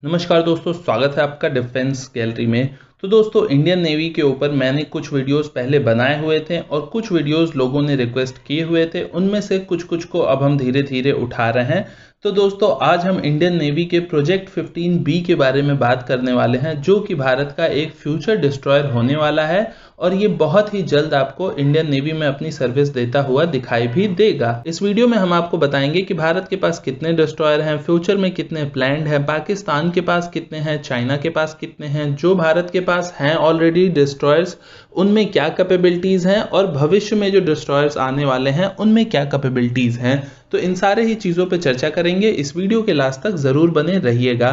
नमस्कार दोस्तों, स्वागत है आपका डिफेंस गैलरी में। तो दोस्तों, इंडियन नेवी के ऊपर मैंने कुछ वीडियोस पहले बनाए हुए थे और कुछ वीडियोस लोगों ने रिक्वेस्ट किए हुए थे। उनमें से कुछ को अब हम धीरे धीरे उठा रहे हैं। तो दोस्तों, आज हम इंडियन नेवी के प्रोजेक्ट 15B के बारे में बात करने वाले हैं, जो कि भारत का एक फ्यूचर डिस्ट्रॉयर होने वाला है और ये बहुत ही जल्द आपको इंडियन नेवी में अपनी सर्विस देता हुआ दिखाई भी देगा। इस वीडियो में हम आपको बताएंगे कि भारत के पास कितने डिस्ट्रॉयर हैं, फ्यूचर में कितने प्लान्ड हैं, पाकिस्तान के पास कितने हैं, चाइना के पास कितने हैं, जो भारत के पास हैं ऑलरेडी डिस्ट्रॉयर्स उनमें क्या कैपेबिलिटीज हैं और भविष्य में जो डिस्ट्रॉयर्स आने वाले हैं उनमें क्या कैपेबिलिटीज हैं। तो इन सारे ही चीज़ों पर चर्चा करेंगे। इस वीडियो के लास्ट तक ज़रूर बने रहिएगा।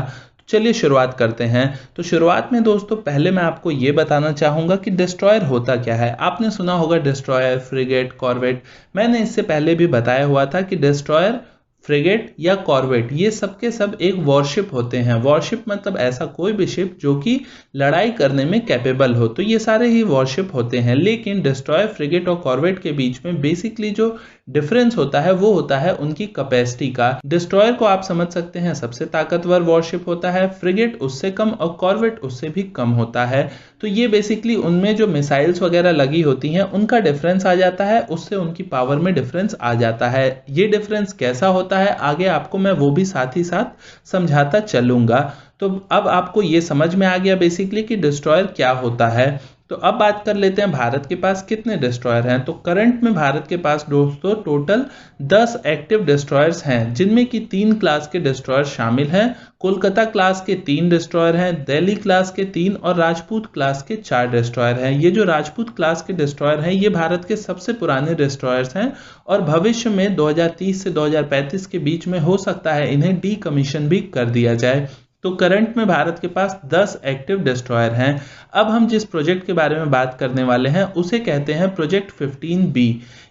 चलिए शुरुआत करते हैं। तो शुरुआत में दोस्तों, पहले मैं आपको ये बताना चाहूँगा कि डिस्ट्रॉयर होता क्या है। आपने सुना होगा डिस्ट्रॉयर, फ्रिगेट, कॉर्वेट। मैंने इससे पहले भी बताया हुआ था कि डिस्ट्रॉयर, फ्रिगेट या कॉर्वेट ये सब के सब एक वॉरशिप होते हैं। वॉरशिप मतलब ऐसा कोई भी शिप जो कि लड़ाई करने में कैपेबल हो। तो ये सारे ही वॉरशिप होते हैं। लेकिन डिस्ट्रॉयर, फ्रिगेट और कॉर्वेट के बीच में बेसिकली जो डिफरेंस होता है वो होता है उनकी कैपेसिटी का। डिस्ट्रॉयर को आप समझ सकते हैं सबसे ताकतवर वॉरशिप होता है, फ्रिगेट उससे कम और कॉर्वेट उससे भी कम होता है। तो ये बेसिकली उनमें जो मिसाइल्स वगैरह लगी होती हैं उनका डिफरेंस आ जाता है, उससे उनकी पावर में डिफरेंस आ जाता है। ये डिफरेंस कैसा होता है आगे आपको मैं वो भी साथ ही साथ समझाता चलूंगा। तो अब आपको ये समझ में आ गया बेसिकली कि डिस्ट्रॉयर क्या होता है। तो अब बात कर लेते हैं भारत के पास कितने डिस्ट्रॉयर हैं। तो करंट में भारत के पास दोस्तों टोटल 10 एक्टिव डिस्ट्रॉयर्स हैं, जिनमें कि 3 क्लास के डिस्ट्रॉयर शामिल हैं। कोलकाता क्लास के 3 डिस्ट्रॉयर हैं, दिल्ली क्लास के 3 और राजपूत क्लास के 4 डिस्ट्रॉयर हैं। ये जो राजपूत क्लास के डिस्ट्रॉयर हैं ये भारत के सबसे पुराने डिस्ट्रॉयर्स हैं और भविष्य में 2030 से 2035 के बीच में हो सकता है इन्हें डीकमीशन भी कर दिया जाए। तो करंट में भारत के पास 10 एक्टिव डिस्ट्रॉयर हैं। अब हम जिस प्रोजेक्ट के बारे में बात करने वाले हैं उसे कहते हैं प्रोजेक्ट 15B।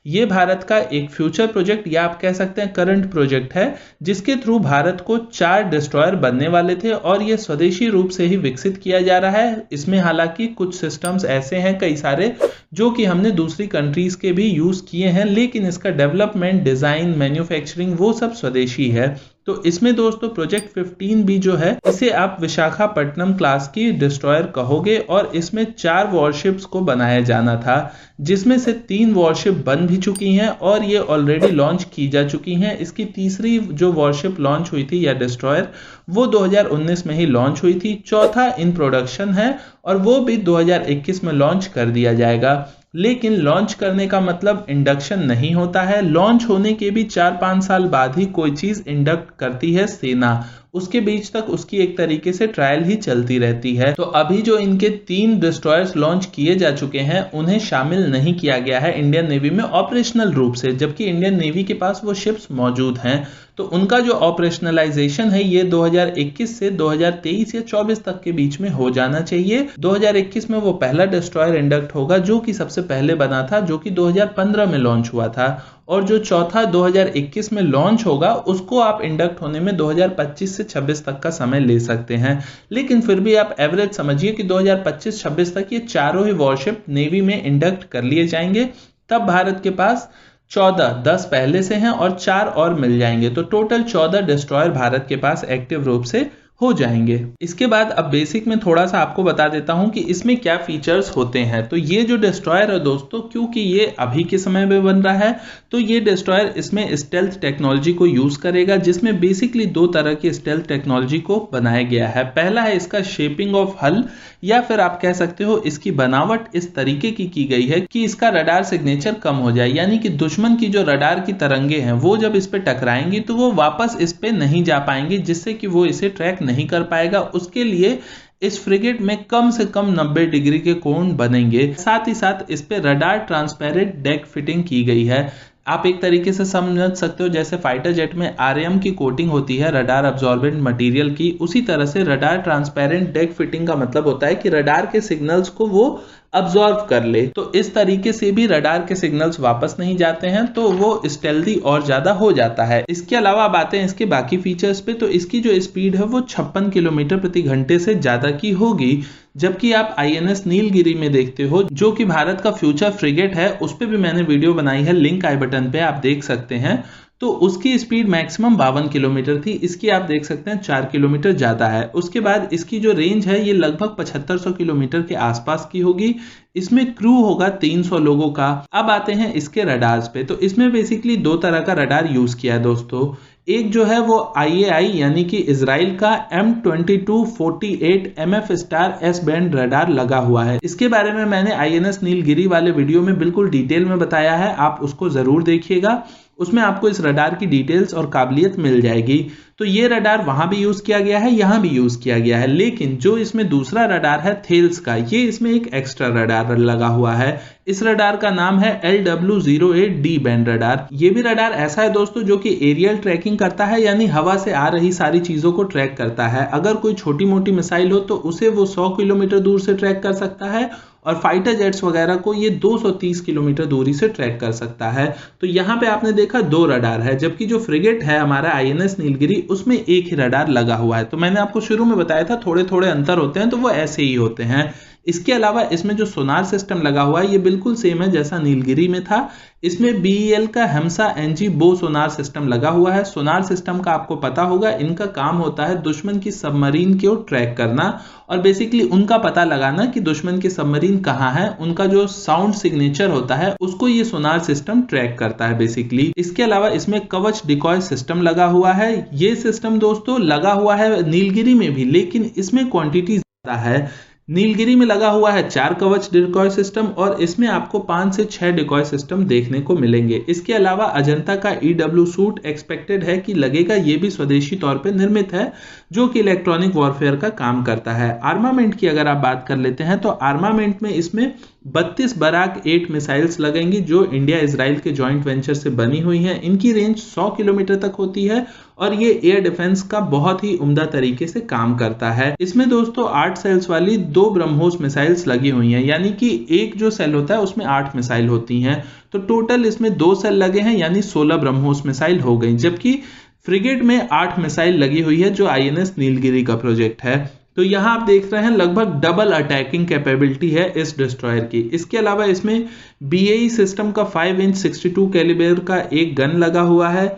ये भारत का एक फ्यूचर प्रोजेक्ट या आप कह सकते हैं करंट प्रोजेक्ट है, जिसके थ्रू भारत को 4 डिस्ट्रॉयर बनने वाले थे और ये स्वदेशी रूप से ही विकसित किया जा रहा है। इसमें हालांकि कुछ सिस्टम्स ऐसे हैं कई सारे जो कि हमने दूसरी कंट्रीज के भी यूज किए हैं, लेकिन इसका डेवलपमेंट, डिजाइन, मैन्युफैक्चरिंग वो सब स्वदेशी है। तो इसमें दोस्तों प्रोजेक्ट 15B जो है इसे आप विशाखापट्टनम क्लास की डिस्ट्रॉयर कहोगे और इसमें 4 वॉरशिप्स को बनाया जाना था, जिसमें से 3 वॉरशिप बन भी चुकी हैं और ये ऑलरेडी लॉन्च की जा चुकी हैं। इसकी तीसरी जो वॉरशिप लॉन्च हुई थी या डिस्ट्रॉयर वो 2019 में ही लॉन्च हुई थी। चौथा इन प्रोडक्शन है और वो भी 2021 में लॉन्च कर दिया जाएगा। लेकिन लॉन्च करने का मतलब इंडक्शन नहीं होता है। लॉन्च होने के भी 4-5 साल बाद ही कोई चीज इंडक्ट करती है सेना, उसके बीच तक उसकी एक तरीके से ट्रायल ही चलती रहती है। तो अभी जो इनके 3 डिस्ट्रॉयर्स लॉन्च किए जा चुके हैं उन्हें शामिल नहीं किया गया है इंडियन नेवी में ऑपरेशनल रूप से, जबकि इंडियन नेवी के पास वो शिप्स मौजूद हैं। तो उनका जो ऑपरेशनलाइजेशन है ये 2021 से 2023 या 24 तक के बीच में हो जाना चाहिए। 2021 में वो पहला डिस्ट्रॉयर इंडक्ट होगा जो कि सबसे पहले बना था, जो कि 2015 में लॉन्च हुआ था, और जो चौथा 2021 में लॉन्च होगा उसको आप इंडक्ट होने में 2025 से 26 तक का समय ले सकते हैं। लेकिन फिर भी आप एवरेज समझिए कि 2025-26 तक ये चारों ही वॉरशिप नेवी में इंडक्ट कर लिए जाएंगे। तब भारत के पास 10 पहले से हैं और 4 और मिल जाएंगे। तो टोटल 14 डिस्ट्रॉयर भारत के पास एक्टिव रूप से हो जाएंगे। इसके बाद अब बेसिक में थोड़ा सा आपको बता देता हूं कि इसमें क्या फीचर्स होते हैं। तो ये जो डिस्ट्रॉयर है दोस्तों, क्योंकि ये अभी के समय में बन रहा है तो ये डिस्ट्रॉयर इसमें स्टेल्थ टेक्नोलॉजी को यूज करेगा, जिसमें बेसिकली 2 तरह की स्टेल्थ टेक्नोलॉजी को बनाया गया है। पहला है इसका शेपिंग ऑफ हल, या फिर आप कह सकते हो इसकी बनावट इस तरीके की गई है कि इसका रडार सिग्नेचर कम हो जाए, यानी कि दुश्मन की जो रडार की तरंगे हैं वो जब इस पे टकराएंगी तो वो वापस इस पे नहीं जा पाएंगी, जिससे कि वो इसे ट्रैक नहीं कर पाएगा। उसके लिए इस फ्रिगेट में कम से कम 90 डिग्री के कोण बनेंगे। साथ ही साथ इस पे रडार ट्रांसपेरेंट डेक फिटिंग की गई है। आप एक तरीके से समझ सकते हो जैसे फाइटर जेट में आरएम की कोटिंग होती है रडार अब्जॉर्बेंट मटेरियल की, उसी तरह से रडार ट्रांसपेरेंट डेक फिटिंग का मतलब होता है कि रडार के सिग्नल्स को वो अब्जॉर्व कर ले। तो इस तरीके से भी रडार के सिग्नल्स वापस नहीं जाते हैं, तो वो स्टेल्दी और ज्यादा हो जाता है। इसके अलावा अब आते हैं इसके बाकी फीचर्स पे। तो इसकी जो स्पीड है वो 56 किलोमीटर प्रति घंटे से ज्यादा की होगी, जबकि आप INS नीलगिरी में देखते हो जो कि भारत का फ्यूचर फ्रिगेट है, उस पर भी मैंने वीडियो बनाई है, लिंक आई बटन पे आप देख सकते हैं। तो उसकी स्पीड मैक्सिमम 52 किलोमीटर थी। इसकी आप देख सकते हैं 4 किलोमीटर ज़्यादा है। उसके बाद इसकी जो रेंज है ये लगभग 7500 किलोमीटर के आसपास की होगी। इसमें क्रू होगा 300 लोगों का। अब आते हैं इसके रडार्स पे। तो इसमें बेसिकली दो तरह का रडार यूज़ किया है दोस्तों। एक जो है वो IAI यानी कि इजराइल का M2248 MF star S band radar लगा हुआ है। इसके बारे में मैंने INS नीलगिरी वाले वीडियो में बिल्कुल डिटेल में बताया है, आप उसको जरूर देखिएगा। उसमें आपको इस रडार की डिटेल्स और काबिलियत मिल जाएगी। तो ये रडार वहां भी यूज किया गया है, यहां भी यूज किया गया है। लेकिन जो इसमें दूसरा रडार है थेल्स का, ये इसमें एक एक्स्ट्रा रडार लगा हुआ है। इस रडार का नाम है LW08D बैंड रडार। ये भी रडार ऐसा है दोस्तों जो कि एरियल ट्रैकिंग करता है, यानी हवा से आ रही सारी चीजों को ट्रैक करता है। अगर कोई छोटी मोटी मिसाइल हो तो उसे वो 100 किलोमीटर दूर से ट्रैक कर सकता है, और फाइटर जेट्स वगैरह को ये 230 किलोमीटर दूरी से ट्रैक कर सकता है। तो यहाँ पे आपने देखा दो रडार है, जबकि जो फ्रिगेट है हमारा INS नीलगिरी उसमें एक ही रडार लगा हुआ है। तो मैंने आपको शुरू में बताया था थोड़े थोड़े अंतर होते हैं, तो वो ऐसे ही होते हैं। इसके अलावा इसमें जो सोनार सिस्टम लगा हुआ है ये बिल्कुल सेम है जैसा नीलगिरी में था। इसमें BEL का HEMSA NG बो सोनार सिस्टम लगा हुआ है। सोनार सिस्टम का आपको पता होगा, इनका काम होता है दुश्मन की सबमरीन को ट्रैक करना और बेसिकली उनका पता लगाना कि दुश्मन की सबमरीन कहाँ है। उनका जो साउंड सिग्नेचर होता है उसको ये सोनार सिस्टम ट्रैक करता है बेसिकली। इसके अलावा इसमें कवच डिकॉय सिस्टम लगा हुआ है। ये सिस्टम दोस्तों लगा हुआ है नीलगिरी में भी, लेकिन इसमें क्वांटिटी ज्यादा है। नीलगिरी में लगा हुआ है 4 कवच डिकॉय सिस्टम और इसमें आपको 5 से 6 डिकॉय सिस्टम देखने को मिलेंगे। इसके अलावा अजंता का EW सूट एक्सपेक्टेड है कि लगेगा, ये भी स्वदेशी तौर पे निर्मित है, जो कि इलेक्ट्रॉनिक वॉरफेयर का काम करता है। आर्मामेंट की अगर आप बात कर लेते हैं तो आर्मामेंट में इसमें 32 बराक 8 मिसाइल्स लगेंगी जो इंडिया इजराइल के जॉइंट वेंचर से बनी हुई हैं। इनकी रेंज 100 किलोमीटर तक होती है और ये एयर डिफेंस का बहुत ही उम्दा तरीके से काम करता है। इसमें दोस्तों 8 सेल्स वाली 2 ब्रह्मोस मिसाइल्स लगी हुई हैं, यानी कि एक जो सेल होता है उसमें 8 मिसाइल होती हैं। तो टोटल इसमें 2 सेल लगे हैं, यानी 16 ब्रह्मोस मिसाइल हो गई। जबकि फ्रिगेट में 8 मिसाइल लगी हुई है जो INS नीलगिरी का प्रोजेक्ट है। तो यहाँ आप देख रहे हैं लगभग डबल अटैकिंग कैपेबिलिटी है इस डिस्ट्रॉयर की। इसके अलावा इसमें BAE सिस्टम का 5 इंच 62 कैलिबर का एक गन लगा हुआ है।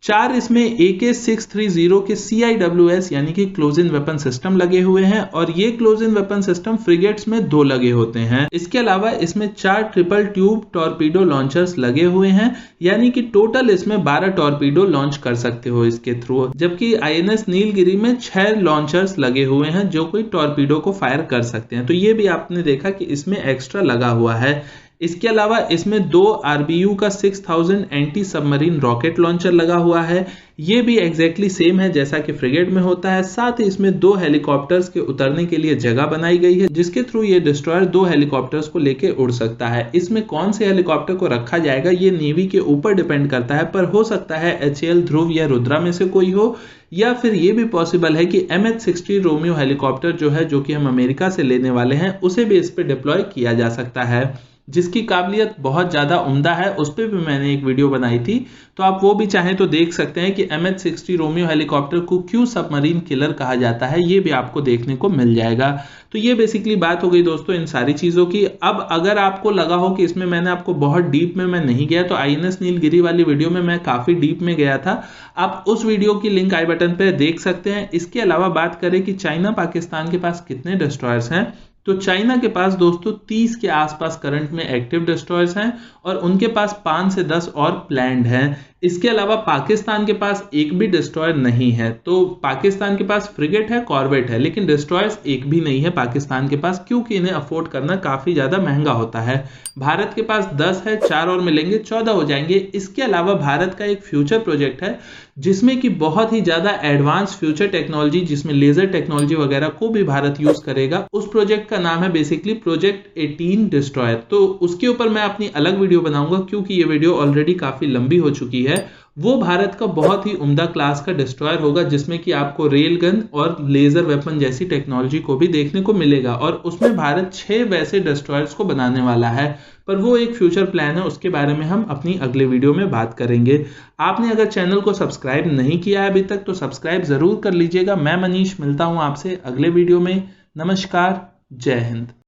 4 इसमें AK-630 के CIWS यानी कि क्लोज इन वेपन सिस्टम लगे हुए हैं और ये close in weapon system frigates में 2 लगे होते हैं। इसके अलावा इसमें 4 ट्रिपल ट्यूब टॉर्पीडो लॉन्चर्स लगे हुए हैं, यानी कि टोटल इसमें 12 टॉर्पीडो लॉन्च कर सकते हो इसके थ्रू। जबकि INS नीलगिरी में 6 लॉन्चर्स लगे हुए हैं जो कोई टॉर्पीडो को फायर कर सकते हैं। तो ये भी आपने देखा कि इसमें एक्स्ट्रा लगा हुआ है। इसके अलावा इसमें 2 RBU का 6000 एंटी सबमरीन रॉकेट लॉन्चर लगा हुआ है। ये भी एग्जैक्टली सेम है जैसा कि फ्रिगेट में होता है। साथ ही इसमें 2 हेलीकॉप्टर्स के उतरने के लिए जगह बनाई गई है, जिसके थ्रू ये डिस्ट्रॉयर 2 हेलीकॉप्टर्स को लेके उड़ सकता है। इसमें कौन से हेलीकॉप्टर को रखा जाएगा ये नेवी के ऊपर डिपेंड करता है, पर हो सकता है HAL ध्रुव या रुद्रा में से कोई हो, या फिर ये भी पॉसिबल है कि MH-60 रोमियो हेलीकॉप्टर जो है, जो कि हम अमेरिका से लेने वाले हैं, उसे भी इस पे डिप्लॉय किया जा सकता है, जिसकी काबिलियत बहुत ज़्यादा उम्दा है। उस पर भी मैंने एक वीडियो बनाई थी, तो आप वो भी चाहें तो देख सकते हैं कि MH-60 रोमियो हेलीकॉप्टर को क्यों सबमरीन किलर कहा जाता है, ये भी आपको देखने को मिल जाएगा। तो ये बेसिकली बात हो गई दोस्तों इन सारी चीज़ों की। अब अगर आपको लगा हो कि इसमें मैंने आपको बहुत डीप में मैं नहीं गया, तो INS नीलगिरी वाली वीडियो में मैं काफ़ी डीप में गया था, आप उस वीडियो की लिंक आई बटन पर देख सकते हैं। इसके अलावा बात करें कि चाइना पाकिस्तान के पास कितने डिस्ट्रॉयर्स हैं, तो चाइना के पास दोस्तों 30 के आसपास करंट में एक्टिव डिस्ट्रॉयर्स हैं और उनके पास 5 से 10 और प्लैंड हैं। इसके अलावा पाकिस्तान के पास एक भी डिस्ट्रॉयर नहीं है। तो पाकिस्तान के पास फ्रिगेट है, कॉर्वेट है, लेकिन डिस्ट्रॉयर्स एक भी नहीं है पाकिस्तान के पास, क्योंकि इन्हें अफोर्ड करना काफ़ी ज़्यादा महंगा होता है। भारत के पास 10 है, 4 और मिलेंगे 14 हो जाएंगे। इसके अलावा भारत का एक फ्यूचर प्रोजेक्ट है जिसमें कि बहुत ही ज़्यादा एडवांस फ्यूचर टेक्नोलॉजी, जिसमें लेजर टेक्नोलॉजी वगैरह को भी भारत यूज़ करेगा। उस प्रोजेक्ट का नाम है बेसिकली प्रोजेक्ट 18 डिस्ट्रॉयर। तो उसके ऊपर मैं अपनी अलग वीडियो बनाऊंगा, क्योंकि ये वीडियो ऑलरेडी काफ़ी लंबी हो चुकी है। वो भारत का बहुत ही उम्दा क्लास का डिस्ट्रॉयर होगा, जिसमें कि आपको रेल गन और लेजर वेपन जैसी टेक्नोलॉजी को भी देखने को मिलेगा, और उसमें भारत 6 वैसे डिस्ट्रॉयर्स को बनाने वाला है। पर वो एक फ्यूचर प्लान है, उसके बारे में हम अपनी अगले वीडियो में बात करेंगे। आपने अगर चैनल को सब्सक्राइब नहीं किया है अभी तक, तो सब्सक्राइब जरूर कर लीजिएगा। मैं मनीष मिलता हूं आपसे अगले वीडियो में। नमस्कार, जय हिंद।